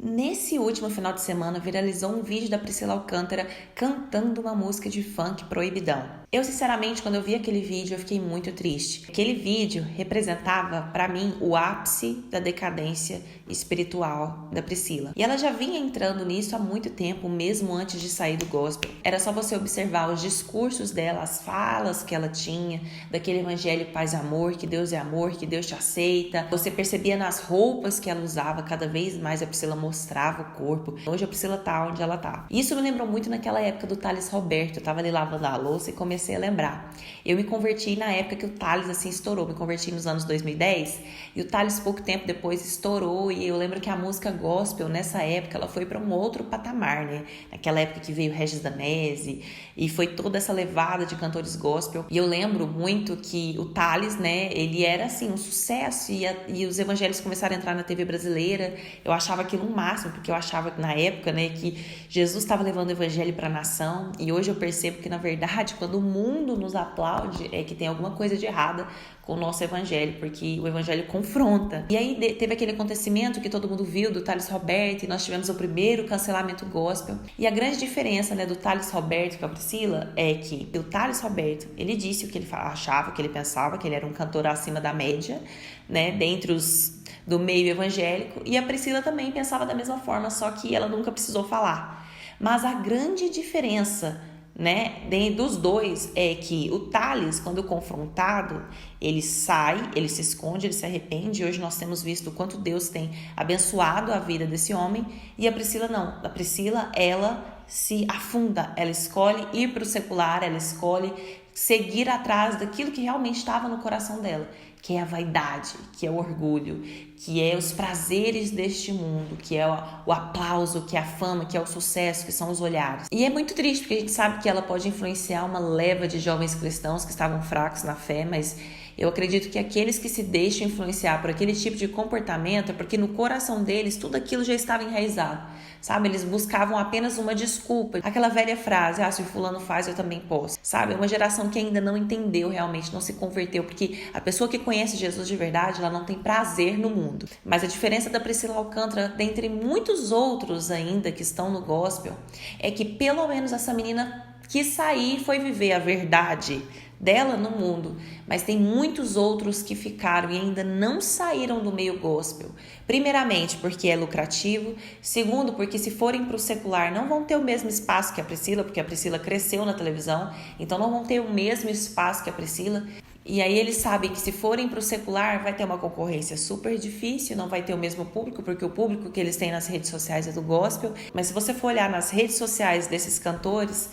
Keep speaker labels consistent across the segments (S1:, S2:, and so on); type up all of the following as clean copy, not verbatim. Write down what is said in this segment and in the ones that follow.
S1: Nesse último final de semana, viralizou um vídeo da Priscila Alcântara cantando uma música de funk proibidão. Eu, sinceramente, quando eu vi aquele vídeo, eu fiquei muito triste. Aquele vídeo representava, para mim, o ápice da decadência espiritual da Priscila. E ela já vinha entrando nisso há muito tempo, mesmo antes de sair do gospel. Era só você observar os discursos dela, as falas que ela tinha, daquele evangelho paz e amor, que Deus é amor, que Deus te aceita. Você percebia nas roupas que ela usava, cada vez mais a Priscila mostrava o corpo. Hoje a Priscila tá onde ela tá. Isso me lembrou muito naquela época do Thales Roberto. Eu tava ali lavando a louça e comecei a lembrar. Eu me converti na época que o Thales assim estourou. Me converti nos anos 2010 e o Thales pouco tempo depois estourou. E eu lembro que a música gospel nessa época ela foi para um outro patamar, né? Naquela época que veio Regis Danese e foi toda essa levada de cantores gospel. E eu lembro muito que o Thales, né? Ele era assim um sucesso e os evangelhos começaram a entrar na TV brasileira. Eu achava aquilo um máximo, porque eu achava na época, né, que Jesus estava levando o evangelho para a nação, e hoje eu percebo que na verdade quando o mundo nos aplaude é que tem alguma coisa de errada com o nosso evangelho, porque o evangelho confronta. E aí teve aquele acontecimento que todo mundo viu do Thales Roberto, e nós tivemos o primeiro cancelamento gospel. E a grande diferença, né, do Thales Roberto com a Priscila é que o Thales Roberto, ele disse o que ele achava, o que ele pensava, que ele era um cantor acima da média, né, dentre os do meio evangélico, e a Priscila também pensava da mesma forma, só que ela nunca precisou falar. Mas a grande diferença, né, dos dois é que o Thales, quando confrontado, ele sai, ele se esconde, ele se arrepende. Hoje nós temos visto o quanto Deus tem abençoado a vida desse homem, e a Priscila não. A Priscila, ela se afunda, ela escolhe ir para o secular, ela escolhe seguir atrás daquilo que realmente estava no coração dela, que é a vaidade, que é o orgulho, que é os prazeres deste mundo, que é o aplauso, que é a fama, que é o sucesso, que são os olhares. E é muito triste, porque a gente sabe que ela pode influenciar uma leva de jovens cristãos que estavam fracos na fé, mas eu acredito que aqueles que se deixam influenciar por aquele tipo de comportamento é porque no coração deles tudo aquilo já estava enraizado, sabe? Eles buscavam apenas uma desculpa. Aquela velha frase, se o fulano faz, eu também posso, sabe? É uma geração que ainda não entendeu realmente, não se converteu, porque a pessoa que conhece Jesus de verdade, ela não tem prazer no mundo. Mas a diferença da Priscila Alcântara, dentre muitos outros ainda que estão no gospel, é que pelo menos essa menina quis sair e foi viver a verdade dela no mundo, mas tem muitos outros que ficaram e ainda não saíram do meio gospel. Primeiramente, porque é lucrativo. Segundo, porque se forem para o secular não vão ter o mesmo espaço que a Priscila, porque a Priscila cresceu na televisão, então não vão ter o mesmo espaço que a Priscila. E aí eles sabem que se forem para o secular vai ter uma concorrência super difícil, não vai ter o mesmo público, porque o público que eles têm nas redes sociais é do gospel. Mas se você for olhar nas redes sociais desses cantores,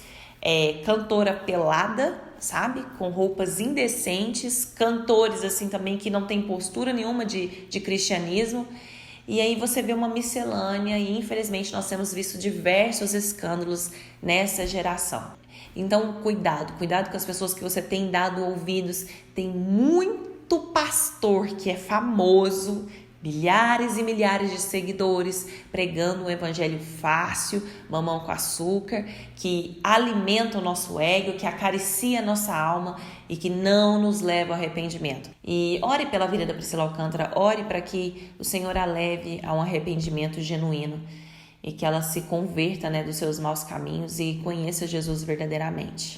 S1: cantora pelada, sabe? Com roupas indecentes, cantores assim também que não tem postura nenhuma de cristianismo. E aí você vê uma miscelânea e infelizmente nós temos visto diversos escândalos nessa geração. Então cuidado com as pessoas que você tem dado ouvidos. Tem muito pastor que é famoso, milhares e milhares de seguidores, pregando um evangelho fácil, mamão com açúcar, que alimenta o nosso ego, que acaricia a nossa alma e que não nos leva ao arrependimento. E ore pela vida da Priscila Alcântara, ore para que o Senhor a leve a um arrependimento genuíno e que ela se converta, né, dos seus maus caminhos e conheça Jesus verdadeiramente.